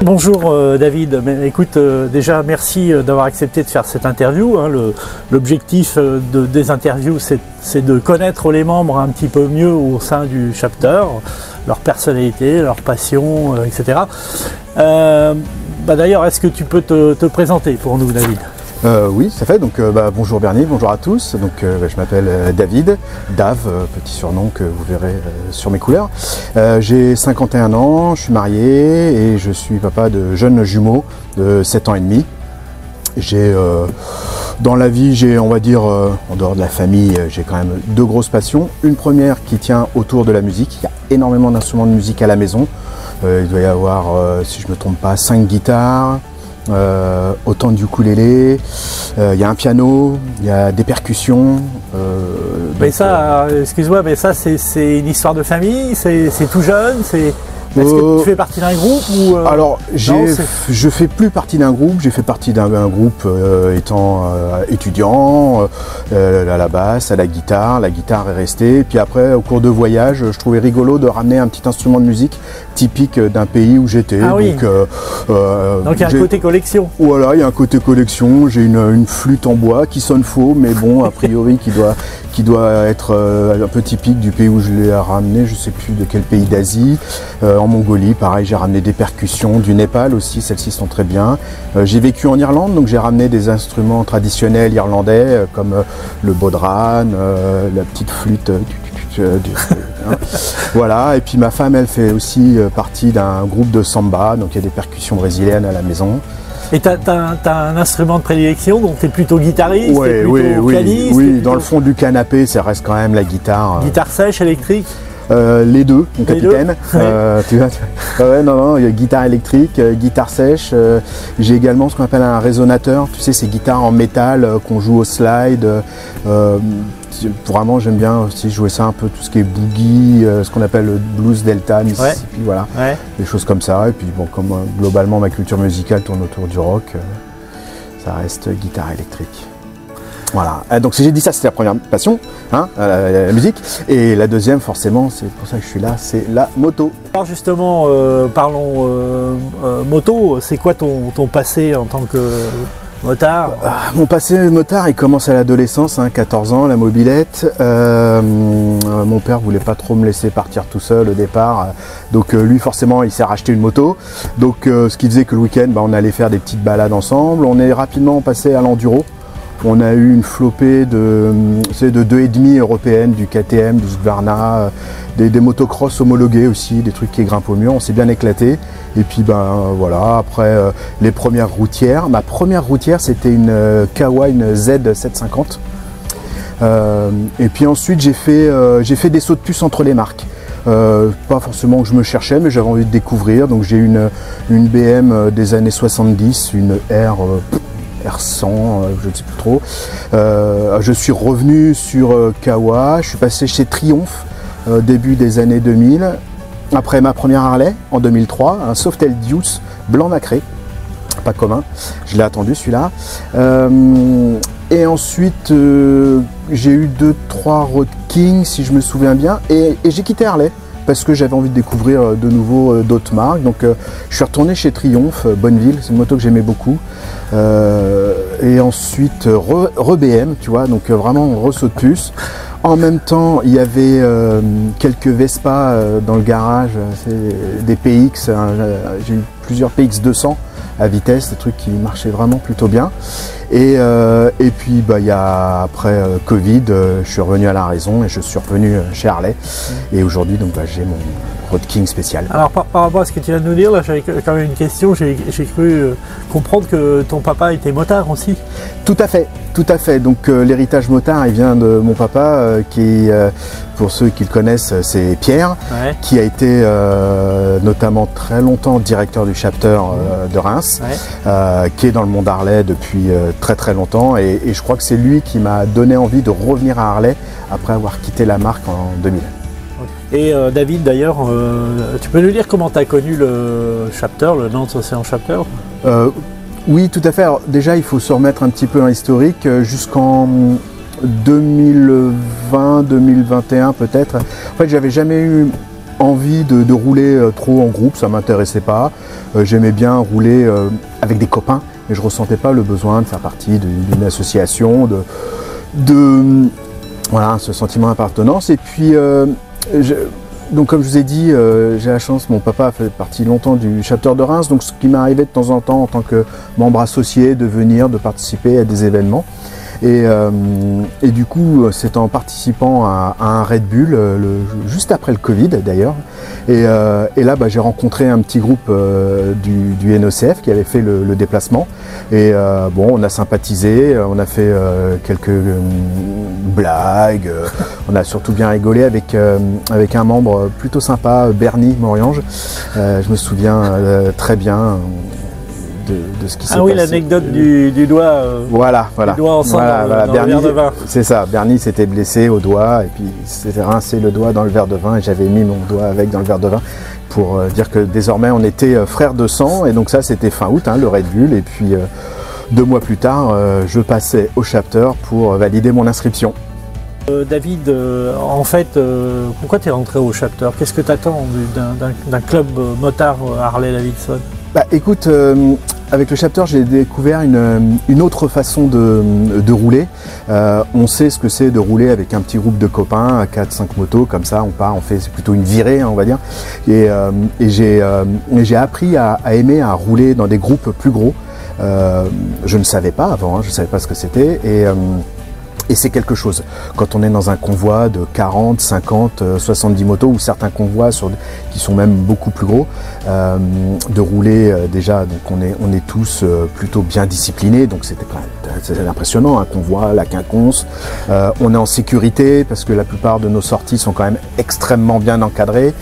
Bonjour David, mais écoute, déjà merci d'avoir accepté de faire cette interview. Hein. L'objectif des interviews, c'est de connaître les membres un petit peu mieux au sein du chapter, leur personnalité, leur passion, etc. D'ailleurs, est-ce que tu peux te présenter pour nous, David? Oui, ça fait. Donc, bonjour Bernie, bonjour à tous. Donc, je m'appelle David, Dave, petit surnom que vous verrez sur mes couleurs. J'ai 51 ans, je suis marié et je suis papa de jeunes jumeaux de 7 ans et demi. Dans la vie, on va dire, en dehors de la famille, j'ai quand même deux grosses passions. Une première qui tient autour de la musique. Il y a énormément d'instruments de musique à la maison. Il doit y avoir, si je ne me trompe pas, 5 guitares. Autant du ukulélé, il y a un piano, il y a des percussions. Mais ça, excuse-moi, mais ça c'est une histoire de famille, c'est tout jeune, est-ce que tu fais partie d'un groupe ou Alors, je fais plus partie d'un groupe, j'ai fait partie d'un groupe étant étudiant, à la basse, à la guitare est restée. Puis après, au cours de voyage, je trouvais rigolo de ramener un petit instrument de musique typique d'un pays où j'étais. Ah oui. Donc il y a un côté collection. Voilà, il y a un côté collection, j'ai une flûte en bois qui sonne faux, mais bon, a priori qui doit être un peu typique du pays où je l'ai ramené, je ne sais plus de quel pays d'Asie. En Mongolie, pareil, j'ai ramené des percussions, du Népal aussi, celles-ci sont très bien. J'ai vécu en Irlande, donc j'ai ramené des instruments traditionnels irlandais comme le bodhrán, la petite flûte. Voilà, et puis ma femme, elle fait aussi partie d'un groupe de samba, donc il y a des percussions brésiliennes à la maison. Et tu as un instrument de prédilection, donc tu es plutôt guitariste, pianiste? Oui, dans le fond du canapé, ça reste quand même la guitare. Guitare sèche, électrique? Les deux, mon capitaine. Tu vois, ouais, non, il y a guitare électrique, guitare sèche. J'ai également ce qu'on appelle un résonateur. Tu sais, ces guitares en métal qu'on joue au slide. Vraiment, j'aime bien aussi jouer ça un peu, tout ce qui est boogie, ce qu'on appelle le blues delta, Mississippi, voilà, des choses comme ça. Et puis bon, comme globalement ma culture musicale tourne autour du rock, ça reste guitare électrique. Voilà, donc si j'ai dit ça, c'était la première passion, hein, la musique. Et la deuxième, forcément, c'est pour ça que je suis là, c'est la moto. Alors justement, parlons moto, c'est quoi ton passé en tant que motard? Mon passé motard, il commence à l'adolescence, hein, 14 ans, la mobilette. Mon père voulait pas trop me laisser partir tout seul au départ. Donc lui, forcément, il s'est racheté une moto. Donc ce qui faisait que le week-end, on allait faire des petites balades ensemble. On est rapidement passé à l'enduro. On a eu une flopée de 2,5 européennes, du KTM, du Husqvarna, des motocross homologués aussi, des trucs qui grimpent au mur. On s'est bien éclaté. Et puis voilà, après les premières routières. Ma première routière, c'était une Kawa, une Z750. Et puis ensuite, j'ai fait des sauts de puce entre les marques. Pas forcément que je me cherchais, mais j'avais envie de découvrir. Donc j'ai une BM des années 70, une R100, je ne sais plus trop. Je suis revenu sur Kawa, je suis passé chez Triumph début des années 2000. Après ma première Harley en 2003, un Softail Deuce blanc nacré, pas commun, je l'ai attendu celui-là. Et ensuite j'ai eu 2-3 Road King si je me souviens bien, et j'ai quitté Harley parce que j'avais envie de découvrir de nouveau d'autres marques. Donc je suis retourné chez Triumph, Bonneville, c'est une moto que j'aimais beaucoup. Et ensuite re-BM, tu vois, donc vraiment re-saut de puce. En même temps, il y avait quelques Vespa dans le garage, des PX, hein, j'ai eu plusieurs PX 200 à vitesse, des trucs qui marchaient vraiment plutôt bien. Et puis il y a après Covid, je suis revenu à la raison et je suis revenu chez Harley. Et aujourd'hui, donc j'ai mon Road King spécial. Alors par rapport à ce que tu viens de nous dire, là, j'avais quand même une question. J'ai cru comprendre que ton papa était motard aussi. Tout à fait, tout à fait. Donc l'héritage motard, il vient de mon papa qui, pour ceux qui le connaissent, c'est Pierre, qui a été notamment très longtemps directeur du chapter de Reims, qui est dans le monde Harley depuis très longtemps. Et je crois que c'est lui qui m'a donné envie de revenir à Harley après avoir quitté la marque en 2000. Et David, d'ailleurs, tu peux nous dire comment tu as connu le chapter, le Nantes Océan Chapter? Oui, tout à fait. Alors, déjà, il faut se remettre un petit peu en historique. Jusqu'en 2020, 2021 peut-être. En fait, j'avais jamais eu envie de rouler trop en groupe, ça m'intéressait pas. J'aimais bien rouler avec des copains, mais je ressentais pas le besoin de faire partie d'une association, voilà, ce sentiment d'appartenance. Et puis, donc comme je vous ai dit, j'ai la chance, mon papa a fait partie longtemps du chapter de Reims, donc ce qui m'arrivait de temps en temps en tant que membre associé de venir, de participer à des événements. Et du coup, c'est en participant à un Red Bull, juste après le Covid d'ailleurs. Et là, j'ai rencontré un petit groupe du NOCF qui avait fait le déplacement. Et bon, on a sympathisé, on a fait quelques blagues, on a surtout bien rigolé avec un membre plutôt sympa, Bernie Moriange. Je me souviens très bien de ce qui s'est passé. Ah oui, l'anecdote du doigt. Voilà. Du doigt ensemble dans Bernie, le verre de vin. C'est ça, Bernie s'était blessé au doigt et puis s'était rincé le doigt dans le verre de vin et j'avais mis mon doigt avec dans le verre de vin pour dire que désormais on était frères de sang. Et donc ça c'était fin août, le Red Bull. Et puis 2 mois plus tard, je passais au chapter pour valider mon inscription. David, en fait, pourquoi tu es rentré au chapter? Qu'est-ce que tu attends d'un club motard Harley-Davidson? Écoute, avec le chapter, j'ai découvert une autre façon de rouler. On sait ce que c'est de rouler avec un petit groupe de copains, 4-5 motos, comme ça, on part, on fait, c'est plutôt une virée, on va dire. Et j'ai appris à aimer à rouler dans des groupes plus gros. Je ne savais pas avant, je ne savais pas ce que c'était. Et c'est quelque chose. Quand on est dans un convoi de 40, 50, 70 motos ou certains convois qui sont même beaucoup plus gros, de rouler déjà, donc on est tous plutôt bien disciplinés, donc c'est impressionnant, un convoi, la quinconce. On est en sécurité parce que la plupart de nos sorties sont quand même extrêmement bien encadrées.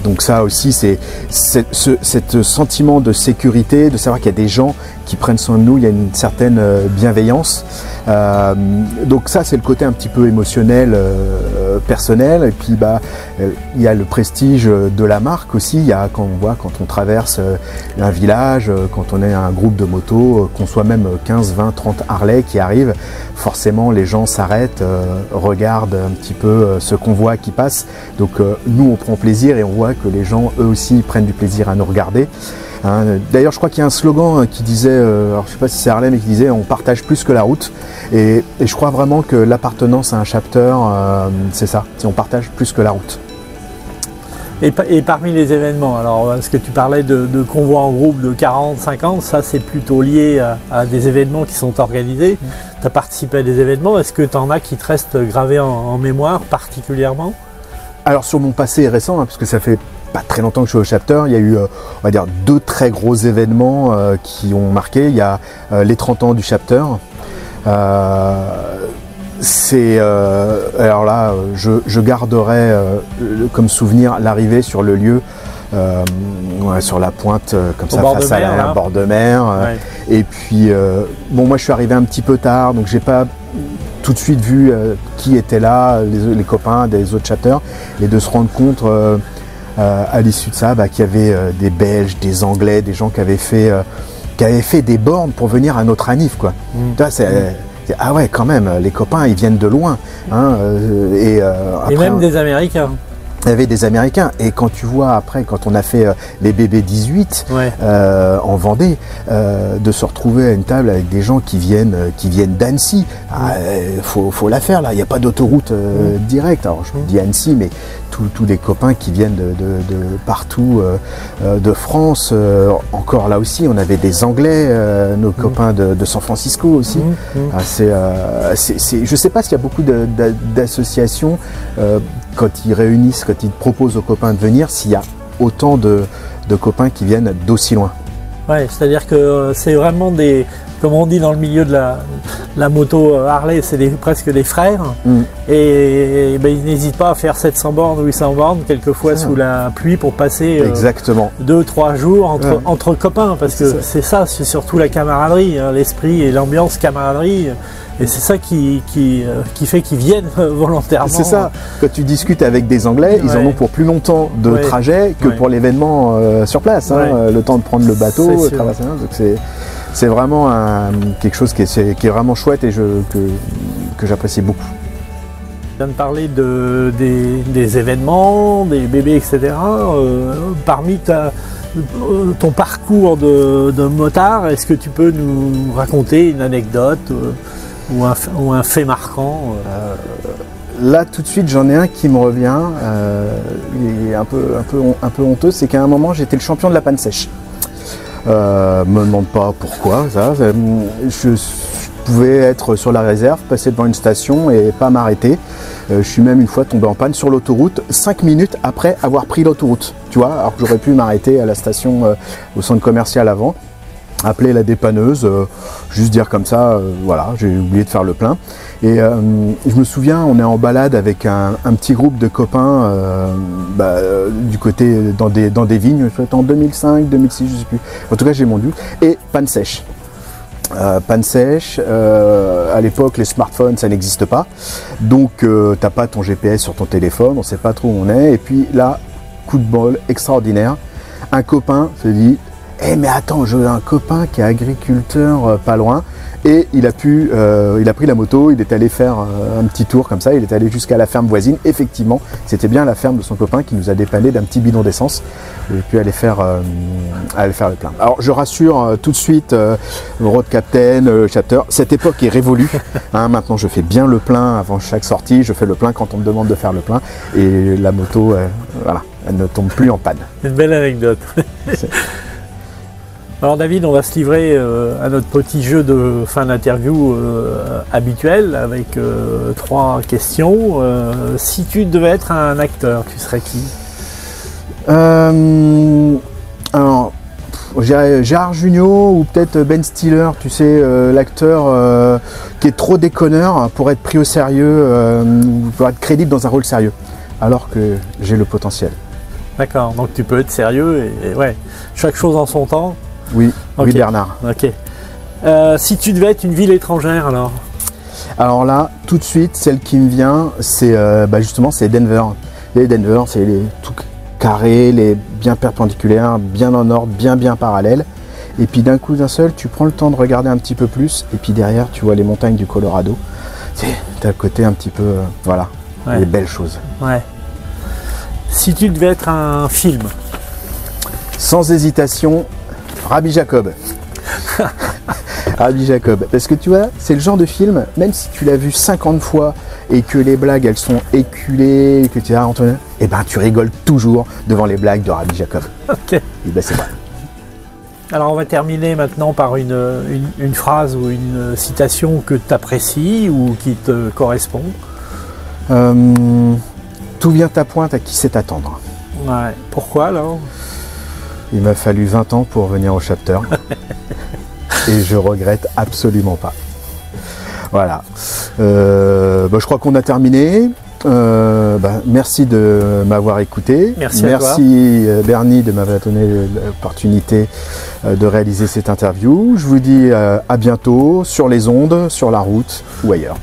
Donc ça aussi, c'est ce sentiment de sécurité, de savoir qu'il y a des gens qui prennent soin de nous, il y a une certaine bienveillance. Donc ça c'est le côté un petit peu émotionnel, personnel. Et puis il y a le prestige de la marque aussi. Il y a quand on traverse un village, quand on est un groupe de motos, qu'on soit même 15, 20, 30 Harley qui arrivent, forcément les gens s'arrêtent, regardent un petit peu ce convoi qui passe. Donc nous on prend plaisir et on voit que les gens eux aussi prennent du plaisir à nous regarder. D'ailleurs, je crois qu'il y a un slogan qui disait, alors je ne sais pas si c'est Harley, mais qui disait « on partage plus que la route ». Et je crois vraiment que l'appartenance à un chapter, c'est ça, on partage plus que la route. Et parmi les événements, alors est-ce que tu parlais de convois en groupe de 40, 50, ça c'est plutôt lié à des événements qui sont organisés. Tu as participé à des événements, est-ce que tu en as qui te restent gravés en mémoire particulièrement? Alors sur mon passé récent, parce que ça fait pas très longtemps que je suis au chapter, il y a eu, on va dire, 2 très gros événements qui ont marqué. Il y a les 30 ans du chapter. Alors là, je garderai comme souvenir l'arrivée sur le lieu, sur la pointe, comme ça, face à la bord de mer. Et puis, bon, moi je suis arrivé un petit peu tard, donc j'ai pas tout de suite vu qui était là, les copains des autres chapters, et de se rendre compte à l'issue de ça qu'il y avait des Belges, des Anglais, des gens qui avaient fait des bornes pour venir à notre anniv, quoi. Ah ouais, quand même, les copains ils viennent de loin, et après, même des Américains. Il y avait des Américains, et quand tu vois après, quand on a fait les BB18 en Vendée, de se retrouver à une table avec des gens qui viennent d'Annecy, faut la faire là, il n'y a pas d'autoroute directe. Alors je dis Annecy, mais tous les copains qui viennent de partout de France, encore là aussi, on avait des Anglais, nos copains de San Francisco aussi. Je ne sais pas s'il y a beaucoup d'associations quand ils réunissent, quand ils proposent aux copains de venir, s'il y a autant de copains qui viennent d'aussi loin. Ouais, c'est-à-dire que c'est vraiment des, comme on dit dans le milieu de la moto Harley, c'est presque des frères. Et ils n'hésitent pas à faire 700 bornes ou 800 bornes, quelquefois sous la pluie, pour passer 2-3 jours entre copains, parce que c'est ça, c'est surtout la camaraderie, l'esprit et l'ambiance camaraderie. Et c'est ça qui fait qu'ils viennent volontairement. C'est ça. Quand tu discutes avec des Anglais, ils en ont pour plus longtemps de trajet que pour l'événement sur place. Le temps de prendre le bateau, traverser. Donc c'est vraiment quelque chose qui est vraiment chouette et que j'apprécie beaucoup. Tu viens de parler des événements, des bébés, etc. Parmi ton parcours de motard, est-ce que tu peux nous raconter une anecdote ou un fait marquant Là, tout de suite, j'en ai un qui me revient, il est un peu honteux, c'est qu'à un moment, j'étais le champion de la panne sèche. Me demande pas pourquoi, ça. Je pouvais être sur la réserve, passer devant une station et pas m'arrêter. Je suis même une fois tombé en panne sur l'autoroute, 5 minutes après avoir pris l'autoroute, tu vois, alors que j'aurais pu m'arrêter à la station, au centre commercial avant, appeler la dépanneuse, juste dire comme ça, voilà, j'ai oublié de faire le plein. Et je me souviens, on est en balade avec un petit groupe de copains du côté, dans des vignes, en 2005, 2006, je sais plus. En tout cas, j'ai mon doute. Et panne sèche. Panne sèche, à l'époque les smartphones ça n'existe pas, donc t'as pas ton GPS sur ton téléphone, on sait pas trop où on est, et puis là, coup de bol extraordinaire, un copain se dit « mais attends, j'ai un copain qui est agriculteur pas loin », et il a pris la moto, il est allé faire un petit tour comme ça, il est allé jusqu'à la ferme voisine. Effectivement, c'était bien la ferme de son copain qui nous a dépanné d'un petit bidon d'essence et puis aller faire le plein. Alors je rassure tout de suite, road captain, chapter, cette époque est révolue. Maintenant je fais bien le plein avant chaque sortie, je fais le plein quand on me demande de faire le plein et la moto, voilà, elle ne tombe plus en panne. Une belle anecdote. Alors David, on va se livrer à notre petit jeu de fin d'interview habituel avec 3 questions. Si tu devais être un acteur, tu serais qui? Alors, Gérard Jugnot ou peut-être Ben Stiller, tu sais, l'acteur qui est trop déconneur pour être pris au sérieux, pour être crédible dans un rôle sérieux, alors que j'ai le potentiel. D'accord, donc tu peux être sérieux et ouais, chaque chose en son temps. Oui, okay. Oui Bernard. Ok. Si tu devais être une ville étrangère alors? Alors là, tout de suite, celle qui me vient, c'est justement c'est Denver. Et Denver, c'est les tout carrés, les bien perpendiculaires, bien en ordre, bien parallèles. Et puis d'un coup d'un seul, tu prends le temps de regarder un petit peu plus. Et puis derrière, tu vois les montagnes du Colorado. T'as le côté un petit peu, voilà, ouais. Les belles choses. Ouais. Si tu devais être un film? Sans hésitation, Rabbi Jacob. Rabbi Jacob. Parce que tu vois, c'est le genre de film, même si tu l'as vu 50 fois et que les blagues elles sont éculées, que tu as Antoine, et ben tu rigoles toujours devant les blagues de Rabbi Jacob. Ok. Et ben c'est vrai. Alors on va terminer maintenant par une phrase ou une citation que tu apprécies ou qui te correspond. Tout vient à point à qui sait t'attendre. Ouais. Pourquoi alors? Il m'a fallu 20 ans pour venir au chapter. Et je regrette absolument pas. Voilà. Je crois qu'on a terminé. Merci de m'avoir écouté. Merci Bernie de m'avoir donné l'opportunité de réaliser cette interview. Je vous dis à bientôt sur les ondes, sur la route ou ailleurs.